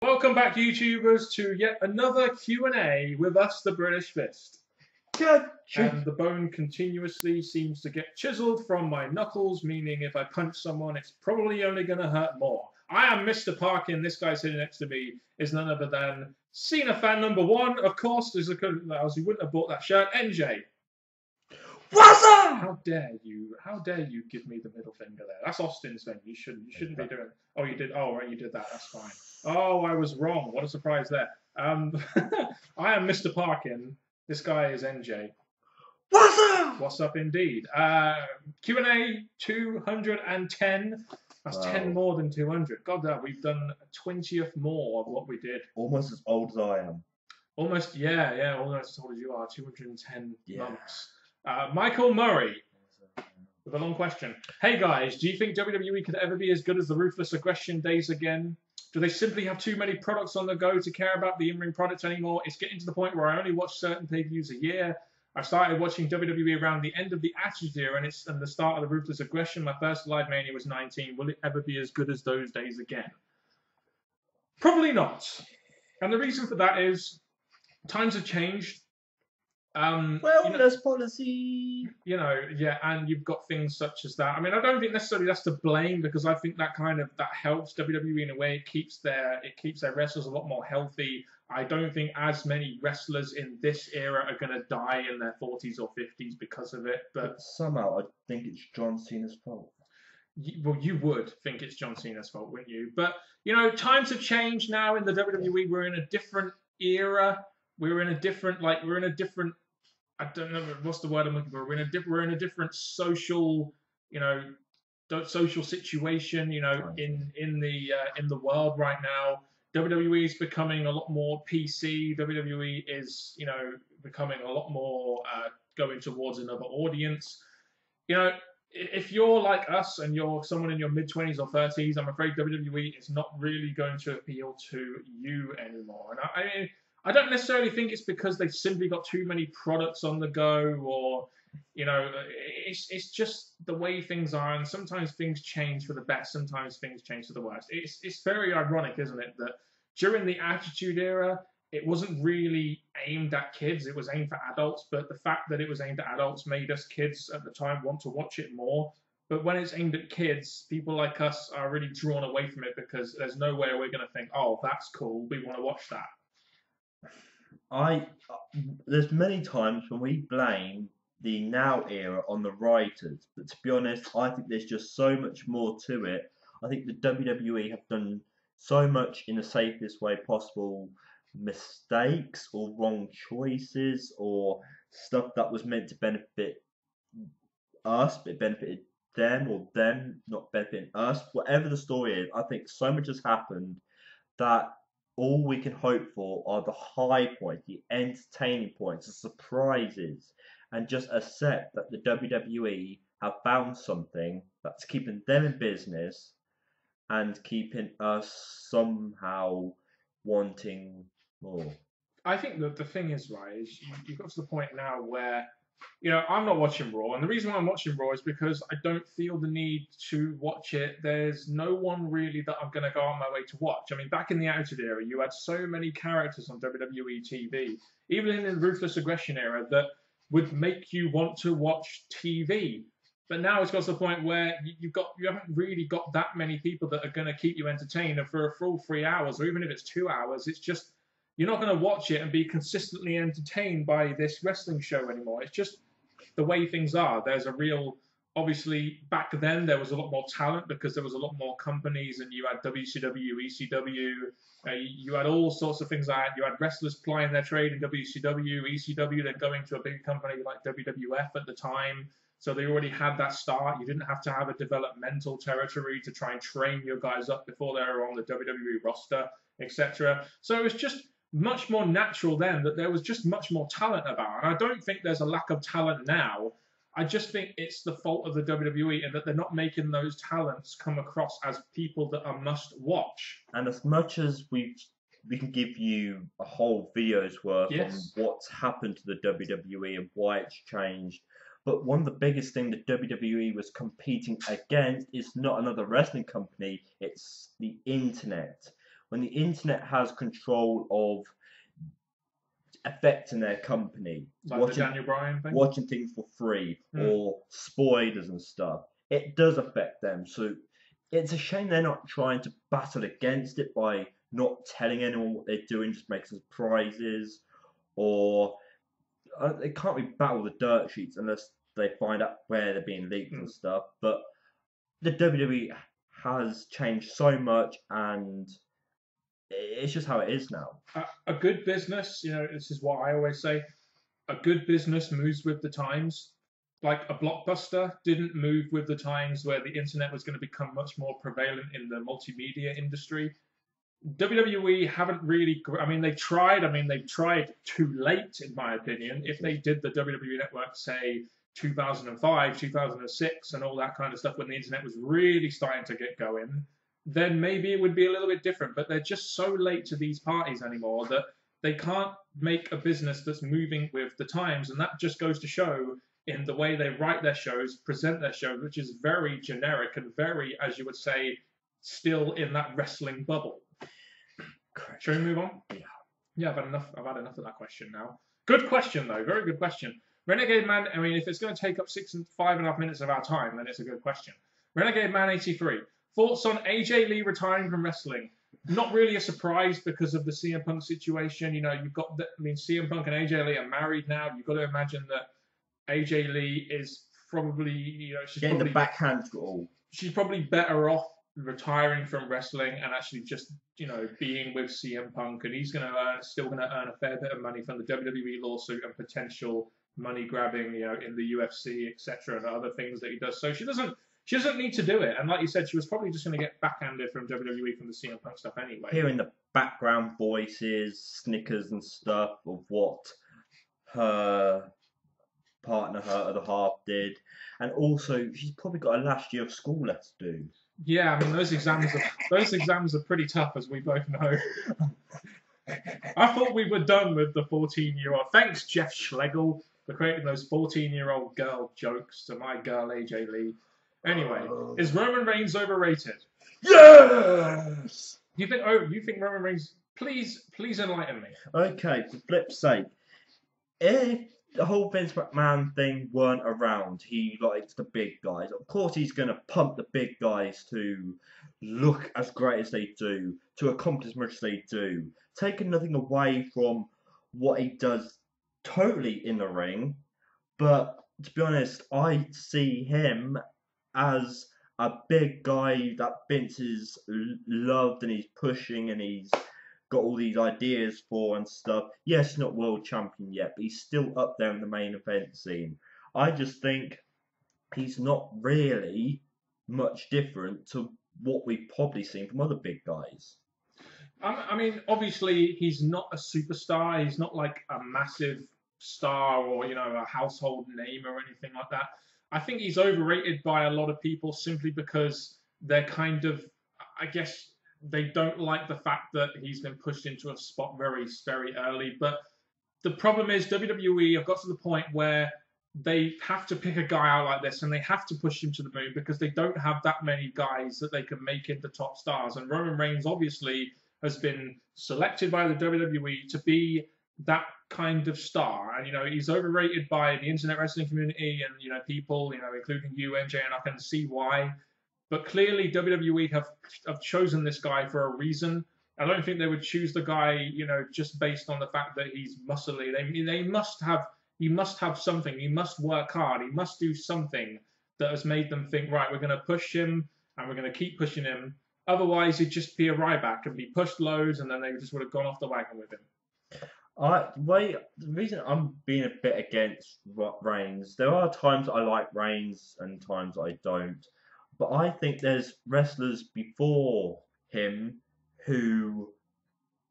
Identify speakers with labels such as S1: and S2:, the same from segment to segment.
S1: Welcome back, YouTubers, to yet another Q&A with us, the British Fist. And the bone continuously seems to get chiseled from my knuckles, meaning if I punch someone, it's probably only going to hurt more. I am Mr. Parkin. This guy sitting next to me is none other than Cena fan number one, of course. He wouldn't have bought that shirt. NJ.
S2: What's up?
S1: How dare you? How dare you give me the middle finger there? That's Austin's thing. You shouldn't be doing. Oh, you did. Oh, right, you did that. That's fine. Oh, I was wrong. What a surprise there. I am Mr. Parkin. This guy is NJ.
S2: What's up?
S1: What's up, indeed. Q&A 210. That's 10 more than 200. God, we've done a 20th more of what we did.
S2: Almost as old as I am.
S1: Almost, yeah, almost as old as you are. 210 months. Michael Murray with a long question. Hey guys, do you think WWE could ever be as good as the Ruthless Aggression days again? Do they simply have too many products on the go to care about the in-ring products anymore? It's getting to the point where I only watch certain pay-per-views a year. I started watching WWE around the end of the Attitude Era and the start of the Ruthless Aggression. My first Live Mania was 19. Will it ever be as good as those days again? Probably not. And the reason for that is times have changed.
S2: Wellness policy.
S1: And you've got things such as that. I mean, I don't think necessarily that's to blame because I think that helps WWE in a way. It keeps their wrestlers a lot more healthy. I don't think as many wrestlers in this era are going to die in their 40s or 50s because of it. But
S2: somehow I think it's John Cena's fault.
S1: You would think it's John Cena's fault, wouldn't you? But times have changed now in the WWE. We're in a different era. We're in a different. I don't know what's the word I'm looking for. We're in a different social, social situation. In the world right now, WWE is becoming a lot more PC. WWE is becoming a lot more going towards another audience. If you're like us and you're someone in your mid-20s or 30s, I'm afraid WWE is not really going to appeal to you anymore. And I don't necessarily think it's because they've simply got too many products on the go, or it's just the way things are. And sometimes things change for the best, sometimes things change for the worst. It's very ironic, isn't it, that during the Attitude Era, it wasn't really aimed at kids; it was aimed for adults. But the fact that it was aimed at adults made us kids at the time want to watch it more. But when it's aimed at kids, people like us are really drawn away from it because there's no way we're going to think, "Oh, that's cool. We want to watch that."
S2: There's many times when we blame the now era on the writers, but to be honest, I think there's just so much more to it. I think the WWE have done so much in the safest way possible, mistakes or wrong choices or stuff that was meant to benefit us, but it benefited them or them not benefiting us. Whatever the story is, I think so much has happened that all we can hope for are the high points, the entertaining points, the surprises, and just accept that the WWE have found something that's keeping them in business and keeping us somehow wanting more.
S1: I think that the thing is, right, is you've got to the point now where I'm not watching Raw, and the reason why I'm watching Raw is because I don't feel the need to watch it. There's no one really that I'm going to go on my way to watch. I mean, back in the Attitude Era, you had so many characters on WWE TV, even in the Ruthless Aggression era, that would make you want to watch TV. But now it's got to the point where you haven't really got that many people that are going to keep you entertained, and for a full 3 hours, or even if it's 2 hours, it's just you're not going to watch it and be consistently entertained by this wrestling show anymore. It's just the way things are. There's a real, obviously, back then there was a lot more talent because there was a lot more companies, and you had WCW, ECW, you had all sorts of things like that. You had wrestlers plying their trade in WCW, ECW, then going to a big company like WWF at the time. So they already had that start. You didn't have to have a developmental territory to try and train your guys up before they were on the WWE roster, etc. So it was just much more natural then that there was just much more talent about. And I don't think there's a lack of talent now. I just think it's the fault of the WWE and that they're not making those talents come across as people that are must watch.
S2: And as much as we can give you a whole video's worth on what's happened to the WWE and why it's changed, but one of the biggest things that WWE was competing against is not another wrestling company, it's the internet. when the internet has control of affecting their company,
S1: Like the Daniel Bryan thing.
S2: watching things for free or spoilers and stuff, it does affect them. So it's a shame they're not trying to battle against it by not telling anyone what they're doing, just making surprises, or they can't really battle the dirt sheets unless they find out where they're being leaked and stuff. But the WWE has changed so much, and it's just how it is now.
S1: A good business, this is what I always say, a good business moves with the times. Like a Blockbuster didn't move with the times where the internet was going to become much more prevalent in the multimedia industry. WWE haven't really. I mean, they tried. I mean, they tried too late, in my opinion. If they did the WWE Network, say 2005, 2006, and all that kind of stuff, when the internet was really starting to get going, then maybe it would be a little bit different. But they're just so late to these parties anymore that they can't make a business that's moving with the times, and that just goes to show in the way they write their shows, present their shows, which is very generic and very, as you would say, still in that wrestling bubble.
S2: Correct.
S1: Shall we move on?
S2: Yeah.
S1: Yeah, I've had enough of that question now. Good question though, very good question. Renegade Man, I mean, if it's going to take up 5.5 minutes of our time, then it's a good question. Renegade Man 83. Thoughts on AJ Lee retiring from wrestling? Not really a surprise because of the CM Punk situation. You've got CM Punk and AJ Lee are married now. You've got to imagine that AJ Lee is probably, she's
S2: getting
S1: probably
S2: the backhand all.
S1: She's probably better off retiring from wrestling and actually just being with CM Punk, and he's still going to earn a fair bit of money from the WWE lawsuit and potential money grabbing, in the UFC, etc., and other things that he does. So she doesn't need to do it. And like you said, she was probably just going to get backhanded from WWE from the CM Punk stuff anyway.
S2: Hearing the background voices, snickers and stuff of what her partner, her other half, did, and also she's probably got a last year of school left to do.
S1: Yeah, I mean those exams are pretty tough, as we both know. I thought we were done with the 14-year-old. Thanks, Jeff Schlegel, for creating those 14-year-old girl jokes to my girl AJ Lee. Anyway, is Roman Reigns overrated?
S2: Yes.
S1: You think Roman Reigns? Please enlighten me.
S2: Okay, for flip's sake, if the whole Vince McMahon thing weren't around, he likes the big guys. Of course, he's going to pump the big guys to look as great as they do, to accomplish as much as they do, taking nothing away from what he does totally in the ring. But to be honest, I see him as a big guy that Vince is loved and he's pushing and he's got all these ideas for and stuff. Yes, he's not world champion yet, but he's still up there in the main event scene. I just think he's not really much different to what we've probably seen from other big guys.
S1: I mean, obviously, he's not a superstar. He's not like a massive star or, a household name or anything like that. I think he's overrated by a lot of people simply because they're kind of, I guess, they don't like the fact that he's been pushed into a spot very, very early. But the problem is WWE have got to the point where they have to pick a guy out like this and they have to push him to the moon because they don't have that many guys that they can make into top stars. And Roman Reigns obviously has been selected by the WWE to be that kind of star. And, he's overrated by the internet wrestling community and, people, including you, MJ, and I can see why. But clearly, WWE have chosen this guy for a reason. I don't think they would choose the guy, just based on the fact that he's muscly. He must have something. He must work hard. He must do something that has made them think, right, we're going to push him and we're going to keep pushing him. Otherwise, he'd just be a Ryback and be pushed loads, and then they just would have gone off the wagon with him.
S2: The reason I'm being a bit against Reigns, there are times I like Reigns and times I don't. But I think there's wrestlers before him who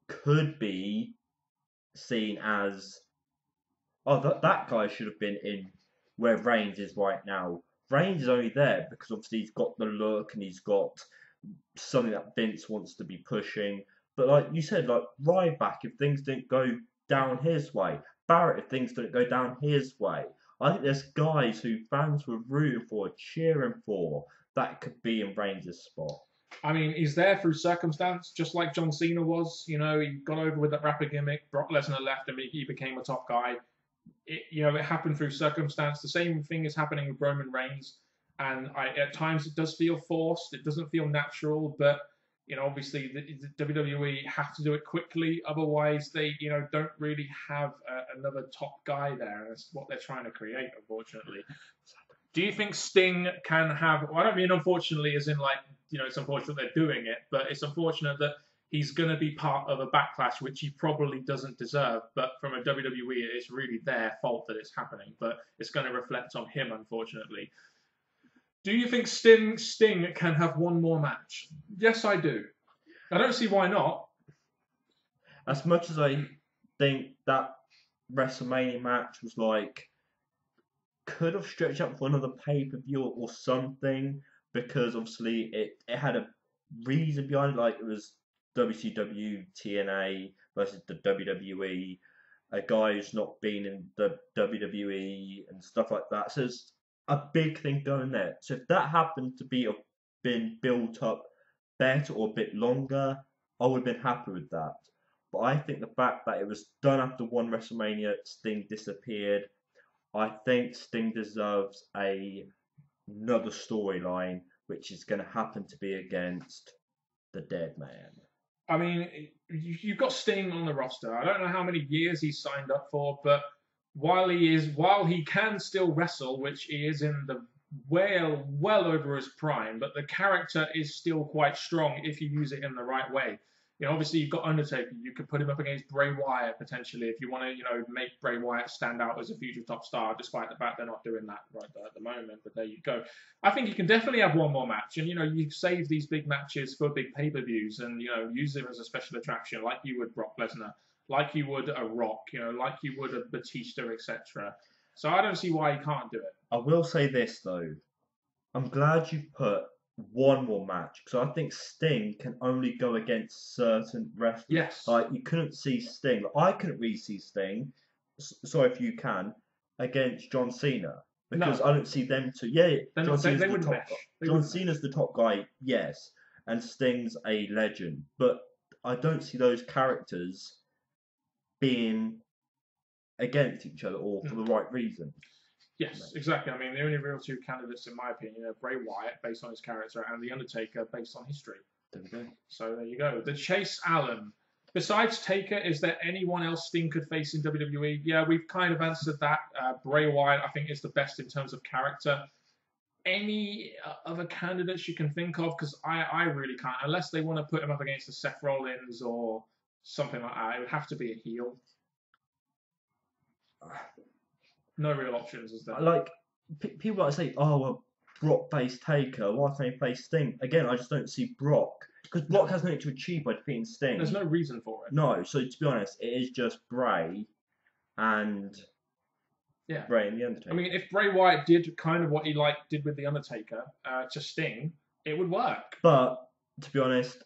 S2: could be seen as, that guy should have been in where Reigns is right now. Reigns is only there because obviously he's got the look and he's got something that Vince wants to be pushing. But like you said, like Ryback, if things didn't go down his way, Barrett, if things didn't go down his way, I think there's guys who fans were rooting for, cheering for, that could be in Reigns' spot.
S1: I mean, he's there through circumstance, just like John Cena was. You know, he got over with that rapper gimmick. Brock Lesnar left and he became a top guy. It happened through circumstance. The same thing is happening with Roman Reigns, and at times it does feel forced. It doesn't feel natural, but obviously the WWE have to do it quickly. Otherwise, they don't really have another top guy there. That's what they're trying to create, unfortunately. Do you think Sting can have? Well, I don't mean unfortunately, as in like it's unfortunate they're doing it, but it's unfortunate that he's going to be part of a backlash which he probably doesn't deserve. But from a WWE, it's really their fault that it's happening. But it's going to reflect on him, unfortunately. Do you think Sting can have one more match? Yes, I do. I don't see why not.
S2: As much as I think that WrestleMania match was like, could have stretched out for another pay-per-view or something, because obviously it had a reason behind it, like it was WCW TNA versus the WWE, a guy who's not been in the WWE and stuff like that. So it's a big thing going there. So if that happened to be been built up better or a bit longer, I would have been happy with that. But I think the fact that it was done after one WrestleMania, Sting disappeared. I think Sting deserves another storyline, which is going to happen to be against the Dead Man.
S1: I mean, you've got Sting on the roster. I don't know how many years he's signed up for, but while he can still wrestle, which he is in the well over his prime, but the character is still quite strong if you use it in the right way. Obviously you've got Undertaker. You could put him up against Bray Wyatt potentially if you want to, make Bray Wyatt stand out as a future top star, despite the fact they're not doing that right at the moment. But there you go. I think you can definitely have one more match, and you save these big matches for big pay-per-views, and use them as a special attraction, like you would Brock Lesnar, like you would a Rock, like you would a Batista, etc. So I don't see why you can't do it.
S2: I will say this though, I'm glad you put one more match, because I think Sting can only go against certain wrestlers.
S1: Yes.
S2: Like you couldn't see Sting. I couldn't really see Sting. Sorry if you can, against John Cena, because I don't see them two. Yeah,
S1: John Cena's the top guy.
S2: John Cena's the top guy, yes, and Sting's a legend, but I don't see those characters being against each other or for the right reason.
S1: Yes, exactly. I mean, the only real two candidates, in my opinion, are Bray Wyatt, based on his character, and The Undertaker, based on history.
S2: There we go.
S1: So there you go. The Chase Allen. Besides Taker, is there anyone else Sting could face in WWE? Yeah, we've kind of answered that. Bray Wyatt, I think, is the best in terms of character. Any other candidates you can think of? Because I really can't. Unless they want to put him up against the Seth Rollins or something like that. It would have to be a heel. No real options, is there?
S2: Like, people like say, oh, well, Brock faced Taker, why can't he face Sting? Again, I just don't see Brock. Because Brock has nothing to achieve by defeating Sting.
S1: There's no reason for it.
S2: No, so to be honest, it is just Bray and Bray and The Undertaker.
S1: I mean, if Bray Wyatt did kind of what he did with The Undertaker to Sting, it would work.
S2: But, to be honest,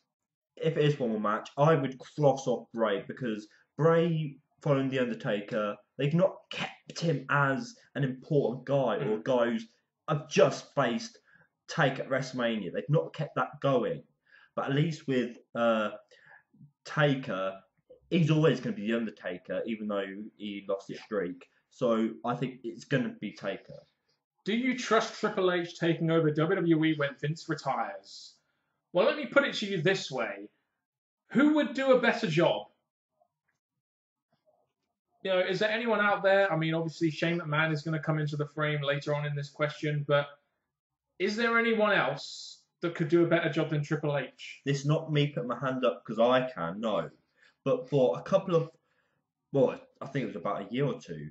S2: if it is one more match, I would floss off Bray, because Bray, following The Undertaker, they've not kept him as an important guy or a guy who's I've just faced Taker at WrestleMania. They've not kept that going. But at least with Taker, he's always going to be The Undertaker, even though he lost his streak. So I think it's going to be Taker.
S1: Do you trust Triple H taking over WWE when Vince retires? Well, let me put it to you this way. Who would do a better job? Is there anyone out there? I mean, obviously, Shane McMahon is going to come into the frame later on in this question, but is there anyone else that could do a better job than Triple H?
S2: This is not me putting my hand up because I can, no. But for a couple of, well, I think it was about a year or two,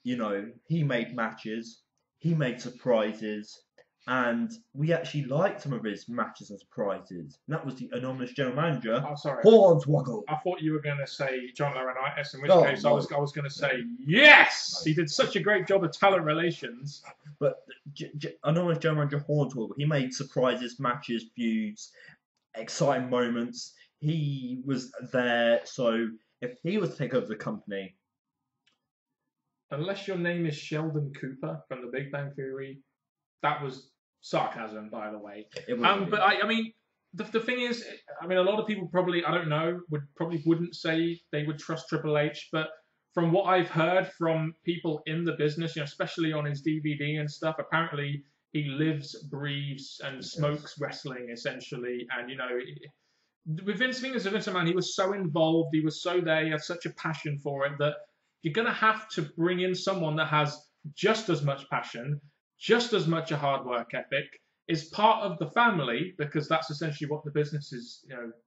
S2: he made matches, he made surprises, and we actually liked some of his matches and surprises. And that was the Anonymous General Manager, Hornswoggle.
S1: I thought you were going to say John Laurinaitis, in which case no. I was going to say, yes! He did such a great job of talent relations.
S2: But Anonymous General Manager Hornswoggle, he made surprises, matches, feuds, exciting moments. He was there, so if he was to take over the company...
S1: Unless your name is Sheldon Cooper from The Big Bang Theory, that was sarcasm, by the way.
S2: But
S1: I mean, the thing is, I mean, a lot of people probably, I don't know, wouldn't say they would trust Triple H, but from what I've heard from people in the business, especially on his DVD and stuff, apparently he lives, breathes, and smokes wrestling essentially, and with Vince Ving as a Vince McMahon, he was so involved, he was so there, he had such a passion for it that you're going to have to bring in someone that has just as much passion, just as much a hard work ethic, is part of the family, because that's essentially what the business is,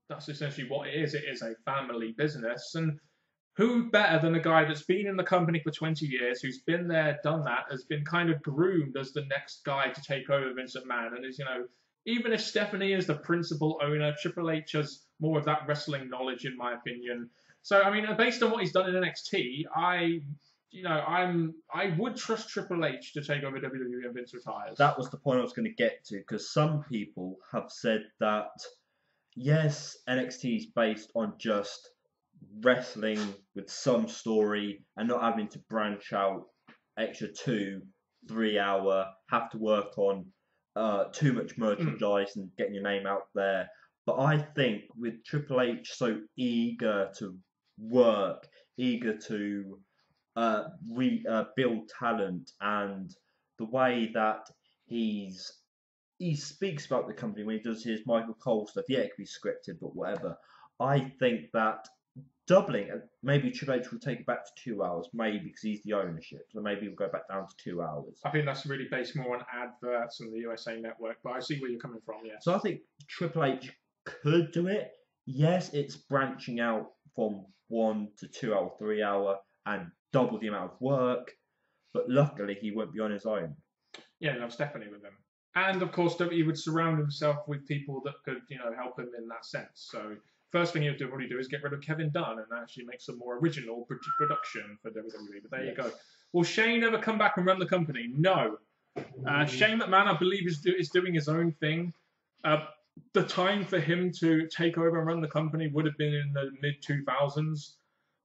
S1: that's essentially what it is. It is a family business. And who better than a guy that's been in the company for 20 years, who's been there, done that, has been kind of groomed as the next guy to take over Vince McMahon, and is, even if Stephanie is the principal owner, Triple H has more of that wrestling knowledge, in my opinion. So, I mean, based on what he's done in NXT, I would trust Triple H to take over WWE and Vince retires.
S2: That was the point I was going to get to, because some people have said that, yes, NXT is based on just wrestling with some story and not having to branch out extra 2-3 hour, have to work on too much merchandise and getting your name out there. But I think with Triple H so eager to work, eager to build talent, and the way that he speaks about the company when he does his Michael Cole stuff, yeah, it could be scripted, but whatever. I think that doubling, maybe Triple H will take it back to 2 hours, maybe because he's the ownership, so maybe we'll go back down to 2 hours.
S1: I think that's really based more on adverts and the USA Network, but I see where you're coming from, yeah.
S2: So I think Triple H could do it. Yes, it's branching out from 1 to 2 hour, 3 hour, and double the amount of work, but luckily he won't be on his own.
S1: Yeah, no, Stephanie with him. And of course, he would surround himself with people that could, help him in that sense. So first thing he'll probably do is get rid of Kevin Dunn and actually make some more original production for WWE. But there you go. Will Shane ever come back and run the company? No. Shane McMahon, I believe, is doing his own thing. The time for him to take over and run the company would have been in the mid-2000s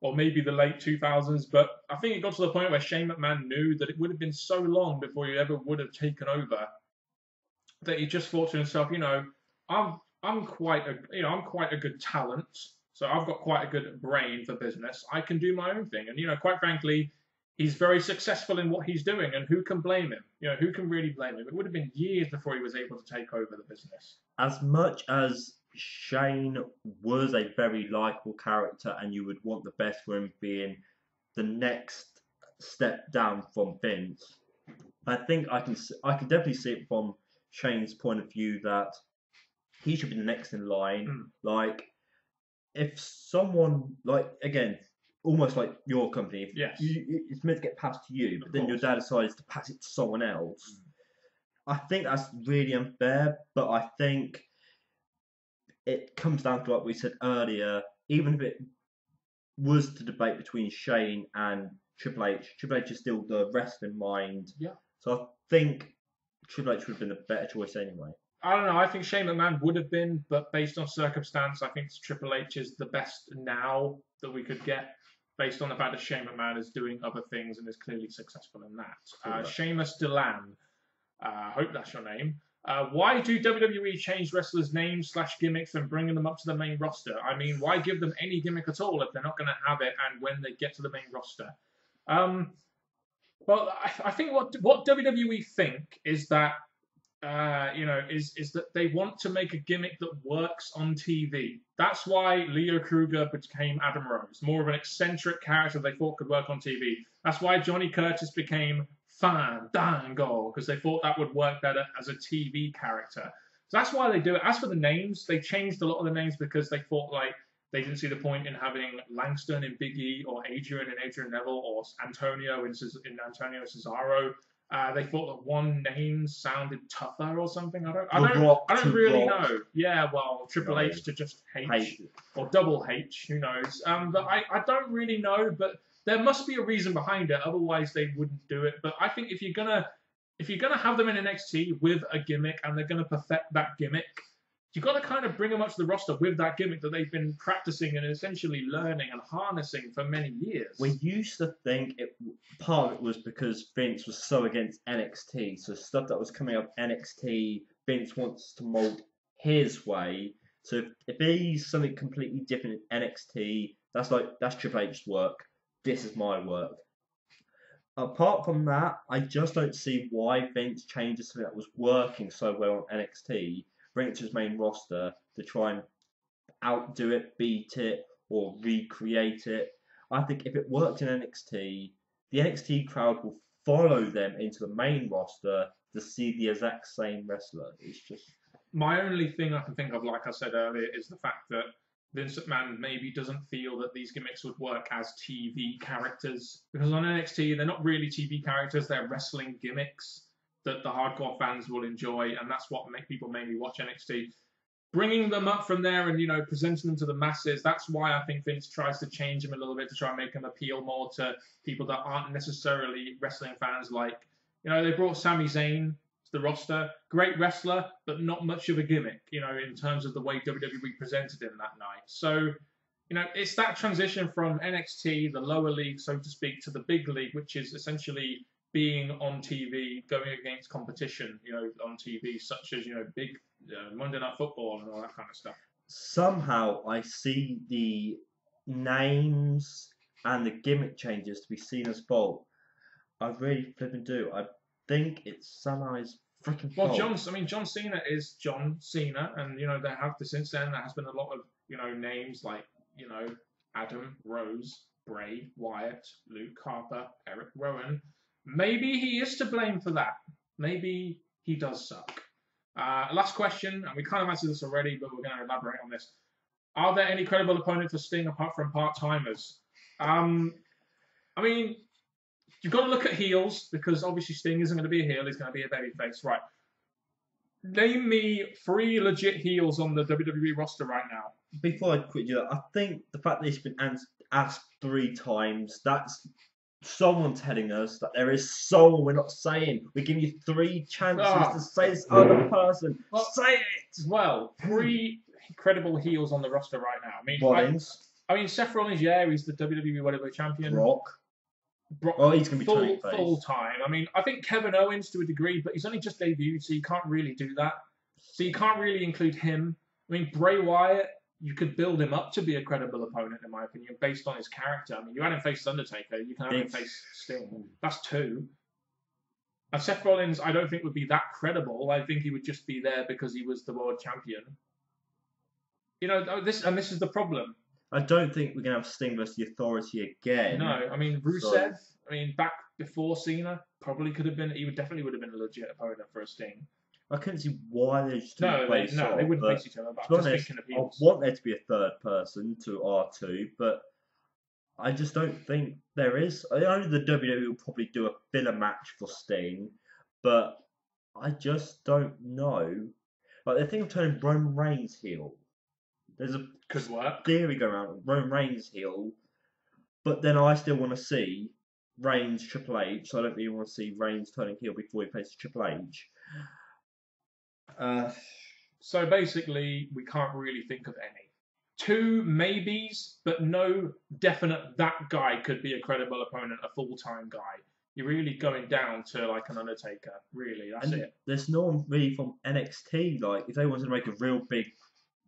S1: or maybe the late 2000s. But I think it got to the point where Shane McMahon knew that it would have been so long before he ever would have taken over that he just thought to himself, I'm quite a good talent, so I've got quite a good brain for business. I can do my own thing, and quite frankly, he's very successful in what he's doing, and who can blame him? Who can really blame him? It would have been years before he was able to take over the business.
S2: As much as Shane was a very likable character, and you would want the best for him being the next step down from Vince, I think I can definitely see it from Shane's point of view that he should be the next in line. Like, if someone, again, almost like your company, it's meant to get passed to you, but then your dad decides to pass it to someone else, I think that's really unfair. But I think it comes down to what we said earlier, even if it was the debate between Shane and Triple H is still the wrestling mind.
S1: Yeah.
S2: So I think Triple H would have been a better choice anyway.
S1: I don't know. I think Shane McMahon would have been, but based on circumstance, I think Triple H is the best now that we could get, based on the fact that Shane McMahon is doing other things and is clearly successful in that. Seamus Delan, hope that's your name. Why do WWE change wrestlers' names / gimmicks and bringing them up to the main roster? I mean, why give them any gimmick at all if they're not going to have it and when they get to the main roster? Well, I think what WWE think is that, is that they want to make a gimmick that works on TV. That's why Leo Kruger became Adam Rose, more of an eccentric character they thought could work on TV. That's why Johnny Curtis became Fandango, because they thought that would work better as a TV character. So that's why they do it. As for the names, they changed a lot of the names because they thought they didn't see the point in having Langston in Big E or Adrian in Adrian Neville or Antonio in Antonio Cesaro. They thought that one name sounded tougher or something. I don't really know. Yeah, well, Triple H to just H or double H, who knows? But I don't really know. But there must be a reason behind it. Otherwise, they wouldn't do it. But I think if you're gonna have them in NXT with a gimmick and they're gonna perfect that gimmick, you've got to kind of bring them up to the roster with that gimmick that they've been practicing and essentially learning and harnessing for many years.
S2: We used to think part of it was because Vince was so against NXT. So stuff that was coming up NXT, Vince wants to mold his way. So if he's something completely different in NXT, that's Triple H's work. This is my work. Apart from that, I just don't see why Vince changes something that was working so well on NXT, bring it to his main roster to try and outdo it, beat it, or recreate it. I think if it worked in NXT, the NXT crowd will follow them into the main roster to see the exact same wrestler. It's just
S1: My only thing I can think of, like I said earlier, is the fact that Vince McMahon maybe doesn't feel that these gimmicks would work as TV characters. Because on NXT, they're not really TV characters, they're wrestling gimmicks that the hardcore fans will enjoy, and that's what make people mainly watch NXT. Bringing them up from there and, presenting them to the masses, that's why I think Vince tries to change them a little bit to try and make them appeal more to people that aren't necessarily wrestling fans. Like, they brought Sami Zayn to the roster, great wrestler, but not much of a gimmick, in terms of the way WWE presented him that night. So, it's that transition from NXT, the lower league, so to speak, to the big league, which is essentially being on TV, going against competition, on TV, such as, big Monday Night Football and all that kind of stuff.
S2: Somehow I see the names and the gimmick changes to be seen as fault. I really flipping do. I think it's somehow his freaking fault.
S1: Well, John Cena is John Cena, and there have since then there has been a lot of names like Adam, Rose, Bray, Wyatt, Luke Harper, Eric Rowan. Maybe he is to blame for that. Maybe he does suck. Last question, and we kind of answered this already, but we're going to elaborate on this. Are there any credible opponents for Sting apart from part-timers? You've got to look at heels, because obviously Sting isn't going to be a heel, he's going to be a babyface. Right. Name me 3 legit heels on the WWE roster right now.
S2: Before I quit you, I think the fact that he's been asked 3 times, that's someone telling us that there is someone we're not saying. We give you 3 chances to say this other person. Say it!
S1: Well, 3 credible heels on the roster right now.
S2: Rollins.
S1: Seth Rollins, yeah, he's the WWE Whatever Champion.
S2: Brock. He's going to be
S1: full time. I think Kevin Owens to a degree, but he's only just debuted, so you can't really do that. So you can't really include him. Bray Wyatt, you could build him up to be a credible opponent, in my opinion, based on his character. You had him face Undertaker, you can have him face Sting. That's 2. And Seth Rollins, I don't think would be that credible. I think he would just be there because he was the world champion. This is the problem.
S2: I don't think we're going to have Sting versus the Authority again.
S1: No, Rusev, back before Cena, probably could have been, definitely would have been a legit opponent for a Sting.
S2: I couldn't see why they just
S1: they wouldn't face each other. But I'm just thinking of heels.
S2: I want there to be a third person to R2, but I just don't think there is. I know the WWE will probably do a filler match for Sting, but I just don't know. Like, they think of turning Roman Reigns heel. There's a theory going around Roman Reigns heel, but then I still want to see Reigns Triple H, so I don't really want to see Reigns turning heel before he faces Triple H.
S1: So basically, we can't really think of any. 2 maybes, but no definite that guy could be a credible opponent, a full-time guy. You're really going down to like an Undertaker, really, that's it.
S2: There's no one really from NXT, like, if they wanted to make a real big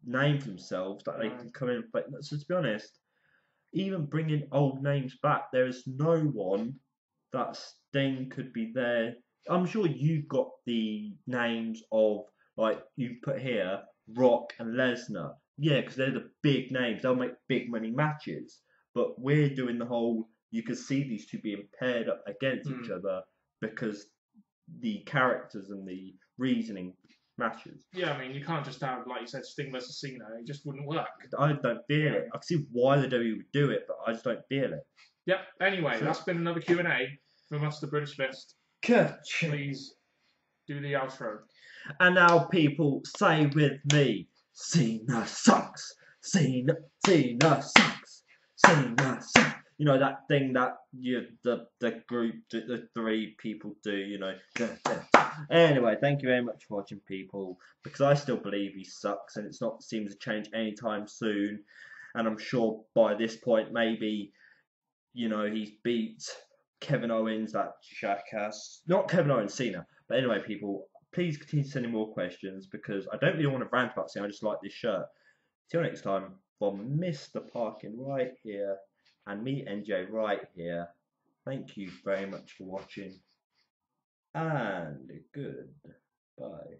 S2: name for themselves that they can come in and play. So to be honest, even bringing old names back, there is no one that Sting could be there. I'm sure you've got the names of, like, you put here, Rock and Lesnar. Yeah, because they're the big names. They'll make big money matches. But we're doing the whole, you can see these 2 being paired up against each other because the characters and the reasoning matches.
S1: Yeah, you can't just have, like you said, Sting versus Cena. It just wouldn't work.
S2: I don't feel it. I can see why the WWE would do it, but I just don't feel it.
S1: Yep. Anyway, that's been another Q&A from us, the British Fist. Please do the outro.
S2: And now, people, say with me, Cena sucks. Cena sucks. Cena sucks. That thing that the group, the 3 people do, Anyway, thank you very much for watching, people, because I still believe he sucks, and it's not seems to change anytime soon. And I'm sure by this point, maybe, he's beat Kevin Owens, that jackass. Not Kevin Owens, Cena. But anyway, people, please continue sending more questions because I don't really want to rant about saying I just like this shirt. Till next time, from Mr. Parkin right here and me, NJ, right here. Thank you very much for watching and goodbye.